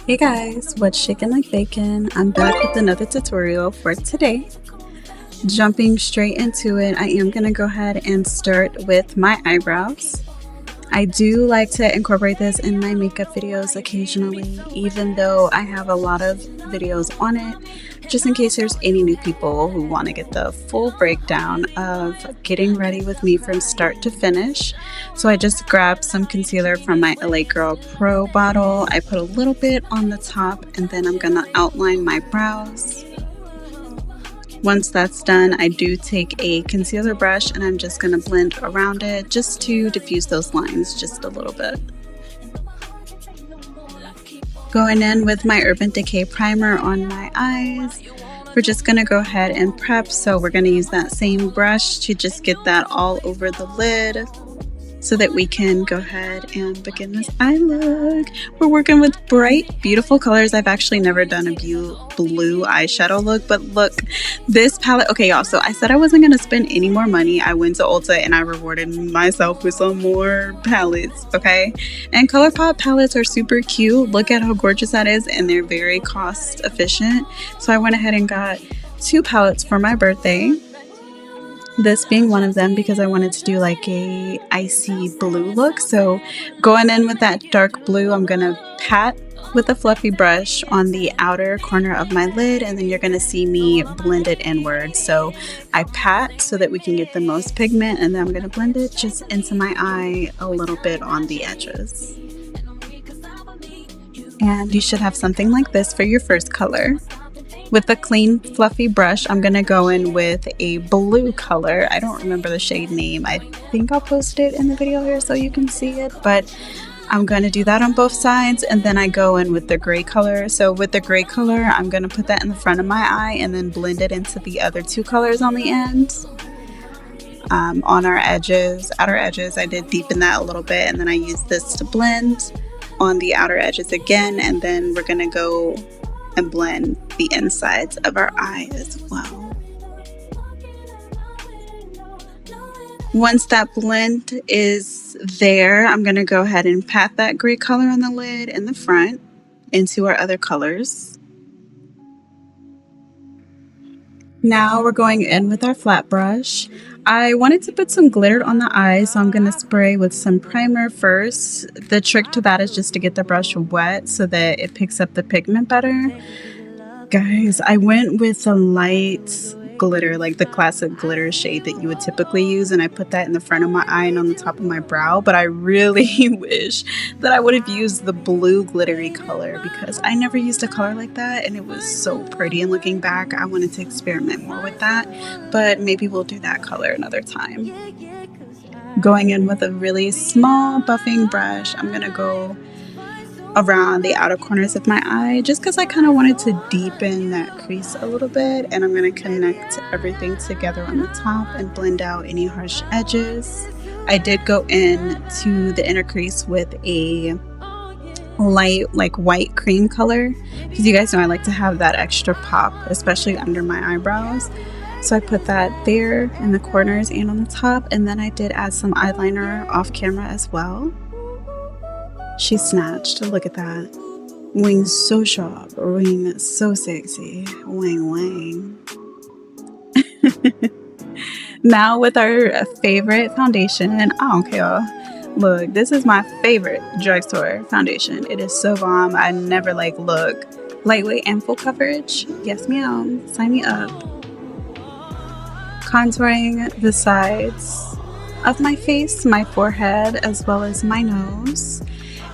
Hey guys, what's shaking like bacon? I'm back with another tutorial for today. Jumping straight into it, I am going to go ahead and start with my eyebrows. I do like to incorporate this in my makeup videos occasionally, even though I have a lot of videos on it, just in case there's any new people who want to get the full breakdown of getting ready with me from start to finish. So I just grabbed some concealer from my LA Girl Pro bottle. I put a little bit on the top and then I'm going to outline my brows. Once that's done, I do take a concealer brush and I'm just going to blend around it just to diffuse those lines just a little bit. Going in with my Urban Decay primer on my eyes. We're just going to go ahead and prep, so we're going to use that same brush to just get that all over the lid so that we can go ahead and begin this eye look. We're working with bright, beautiful colors. I've actually never done a blue eyeshadow look, but look, this palette. Okay, y'all, so I said I wasn't gonna spend any more money. I went to Ulta and I rewarded myself with some more palettes, okay? And ColourPop palettes are super cute. Look at how gorgeous that is, and they're very cost efficient. So I went ahead and got 2 palettes for my birthday. This being one of them because I wanted to do like a icy blue look. So going in with that dark blue, I'm gonna pat with a fluffy brush on the outer corner of my lid, and then you're gonna see me blend it inward. So I pat so that we can get the most pigment, and then I'm gonna blend it just into my eye a little bit on the edges. And you should have something like this for your first color. With a clean fluffy brush, I'm going to go in with a blue color. I don't remember the shade name. I think I'll post it in the video here so you can see it, but I'm going to do that on both sides, and then I go in with the gray color. So with the gray color, I'm going to put that in the front of my eye and then blend it into the other 2 colors on the ends. On our edges, outer edges, I did deepen that a little bit, and then I used this to blend on the outer edges again, and then we're going to go and blend the insides of our eye as well. Once that blend is there, I'm going to go ahead and pat that gray color on the lid in the front into our other colors. Now we're going in with our flat brush. I wanted to put some glitter on the eyes, so I'm going to spray with some primer first. The trick to that is just to get the brush wet so that it picks up the pigment better. Guys, I went with a light glitter, like the classic glitter shade that you would typically use, and I put that in the front of my eye and on the top of my brow, but I really wish that I would have used the blue glittery color because I never used a color like that and it was so pretty, and looking back I wanted to experiment more with that, but maybe we'll do that color another time. Going in with a really small buffing brush, I'm gonna go around the outer corners of my eye just because I kind of wanted to deepen that crease a little bit, and I'm going to connect everything together on the top and blend out any harsh edges. I did go in to the inner crease with a light like white cream color because you guys know I like to have that extra pop, especially under my eyebrows. So I put that there in the corners and on the top, and then I did add some eyeliner off camera as well. She snatched. Look at that. Wings so sharp. Ring so sexy. Wang wang. Now with our favorite foundation. I don't care. Look, this is my favorite drugstore foundation. It is so bomb. I never look. Lightweight and full coverage. Yes, meow. Sign me up. Contouring the sides of my face, my forehead, as well as my nose.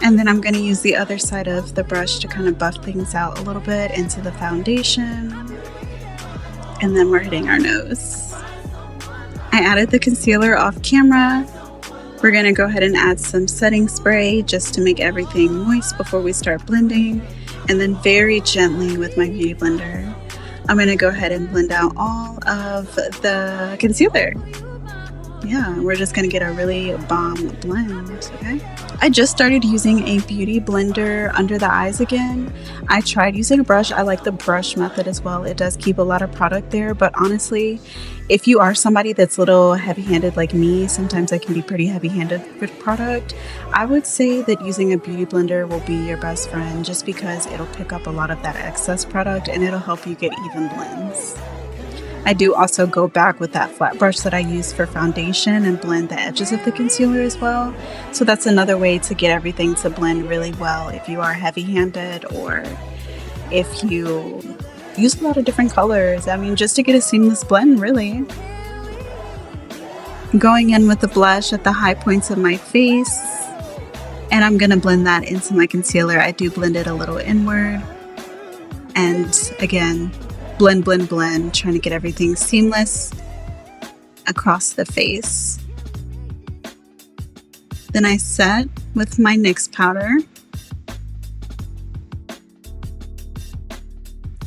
And then I'm going to use the other side of the brush to kind of buff things out a little bit into the foundation. And then we're hitting our nose. I added the concealer off camera. We're going to go ahead and add some setting spray just to make everything moist before we start blending. And then very gently with my beauty blender, I'm going to go ahead and blend out all of the concealer. yeah, we're just gonna get a really bomb blend, okay? I just started using a beauty blender under the eyes again. I tried using a brush. I like the brush method as well. It does keep a lot of product there, but honestly, if you are somebody that's a little heavy-handed like me, sometimes I can be pretty heavy-handed with product, I would say that using a beauty blender will be your best friend just because it'll pick up a lot of that excess product and it'll help you get even blends. I do also go back with that flat brush that I use for foundation and blend the edges of the concealer as well. So that's another way to get everything to blend really well if you are heavy-handed or if you use a lot of different colors. I mean, just to get a seamless blend, really. Going in with the blush at the high points of my face, and I'm gonna blend that into my concealer. I do blend it a little inward, and again, blend, blend, blend, trying to get everything seamless across the face. Then I set with my NYX powder.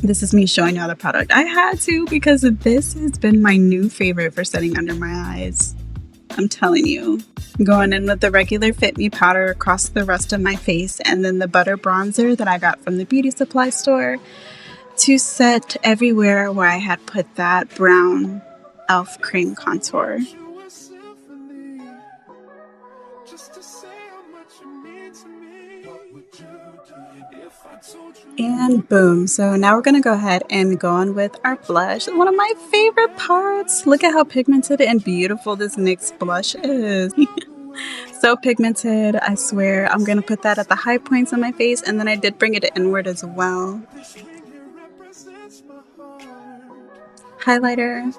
This is me showing y'all the product. I had to because this has been my new favorite for setting under my eyes. I'm telling you. Going in with the regular Fit Me powder across the rest of my face, and then the butter bronzer that I got from the beauty supply store to set everywhere where I had put that brown e.l.f. cream contour. And boom. So now we're going to go ahead and go on with our blush. One of my favorite parts. Look at how pigmented and beautiful this NYX blush is. So pigmented, I swear. I'm going to put that at the high points on my face, and then I did bring it inward as well. Highlighter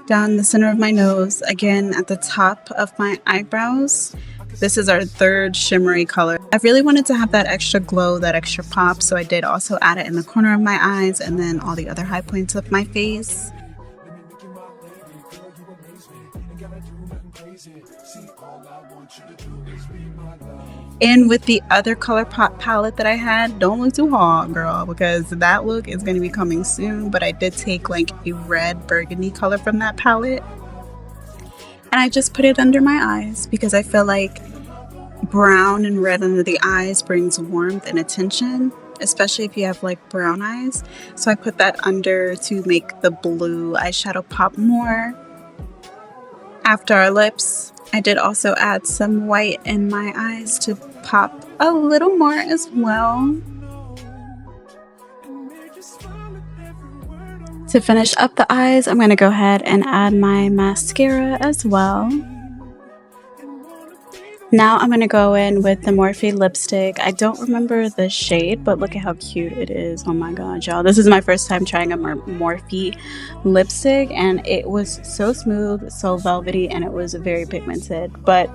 down the center of my nose, again at the top of my eyebrows. This is our third shimmery color. I really wanted to have that extra glow, that extra pop, so I did also add it in the corner of my eyes and then all the other high points of my face. And with the other color pop palette that I had, don't look too hard, girl, because that look is going to be coming soon. But I did take like a red burgundy color from that palette, and I just put it under my eyes because I feel like brown and red under the eyes brings warmth and attention, especially if you have like brown eyes. So I put that under to make the blue eyeshadow pop more. After our lips, I did also add some white in my eyes to pop a little more as well. To finish up the eyes, I'm going to go ahead and add my mascara as well. Now I'm going to go in with the Morphe lipstick. I don't remember the shade, but look at how cute it is. Oh my god, y'all. This is my first time trying a Morphe lipstick, and it was so smooth, so velvety, and it was very pigmented. But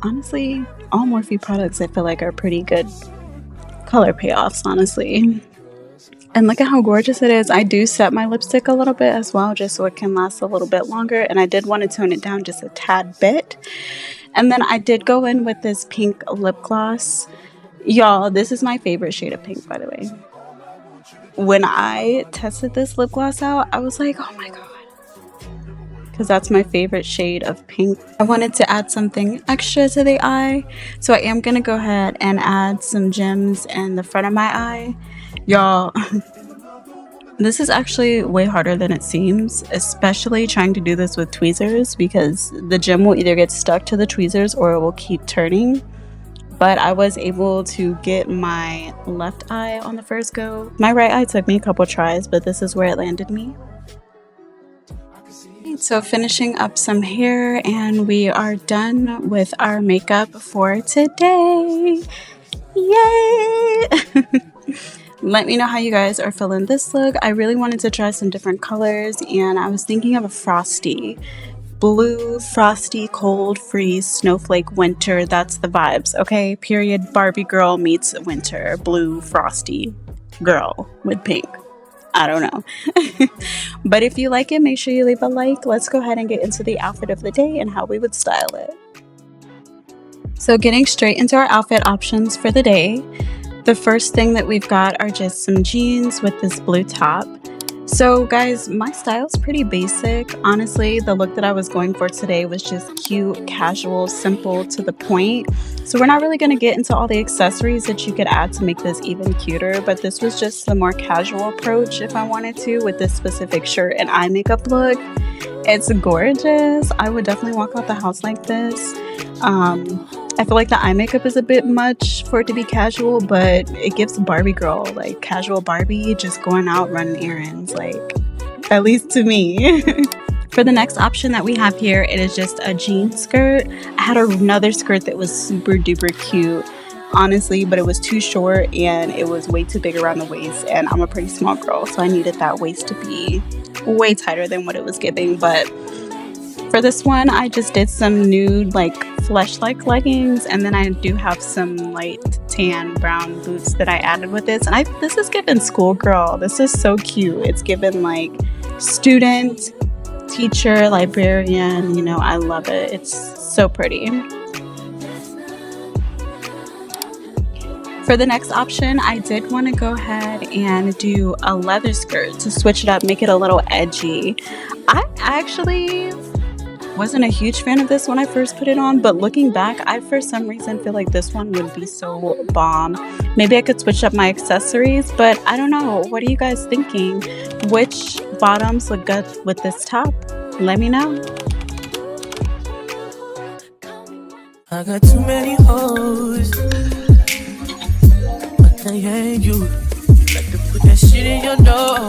honestly, all Morphe products I feel like are pretty good color payoffs, honestly. And look at how gorgeous it is. I do set my lipstick a little bit as well, just so it can last a little bit longer, and I did want to tone it down just a tad bit. And then I did go in with this pink lip gloss. Y'all, this is my favorite shade of pink, by the way. When I tested this lip gloss out, I was like, oh my god. Because that's my favorite shade of pink. I wanted to add something extra to the eye. So I am going to go ahead and add some gems in the front of my eye. Y'all, this is actually way harder than it seems, especially trying to do this with tweezers, because the gem will either get stuck to the tweezers or it will keep turning. But I was able to get my left eye on the first go. My right eye took me a couple tries, but this is where it landed me. So finishing up some hair, and we are done with our makeup for today. Yay! Let me know how you guys are feeling this look. I really wanted to try some different colors, and I was thinking of a frosty. Blue, frosty, cold, freeze, snowflake, winter. That's the vibes, okay? Period. Barbie girl meets winter. Blue, frosty girl with pink. I don't know. But if you like it, make sure you leave a like. Let's go ahead and get into the outfit of the day and how we would style it. So getting straight into our outfit options for the day. The first thing that we've got are just some jeans with this blue top. So guys, my style's pretty basic. Honestly, the look that I was going for today was just cute, casual, simple, to the point. So we're not really going to get into all the accessories that you could add to make this even cuter, but this was just the more casual approach if I wanted to with this specific shirt and eye makeup look. It's gorgeous. I would definitely walk out the house like this. I feel like the eye makeup is a bit much for it to be casual, but it gives Barbie girl, like casual Barbie, just going out running errands, like, at least to me. For the next option that we have here, it is just a jean skirt. I had another skirt that was super duper cute, honestly, but it was too short and it was way too big around the waist, and I'm a pretty small girl, so I needed that waist to be way tighter than what it was giving. But for this one, I just did some nude, like flesh-like leggings, and then I do have some light tan brown boots that I added with this. And this is given schoolgirl. This is so cute. It's given like student, teacher, librarian. You know, I love it. It's so pretty. For the next option, I did want to go ahead and do a leather skirt to switch it up, make it a little edgy. I actually wasn't a huge fan of this when I first put it on, but looking back, I for some reason feel like this one would be so bomb. Maybe I could switch up my accessories, but I don't know. What are you guys thinking? Which bottoms look good with this top? Let me know. I got too many hoes, but they ain't you. You like to put that shit in your nose.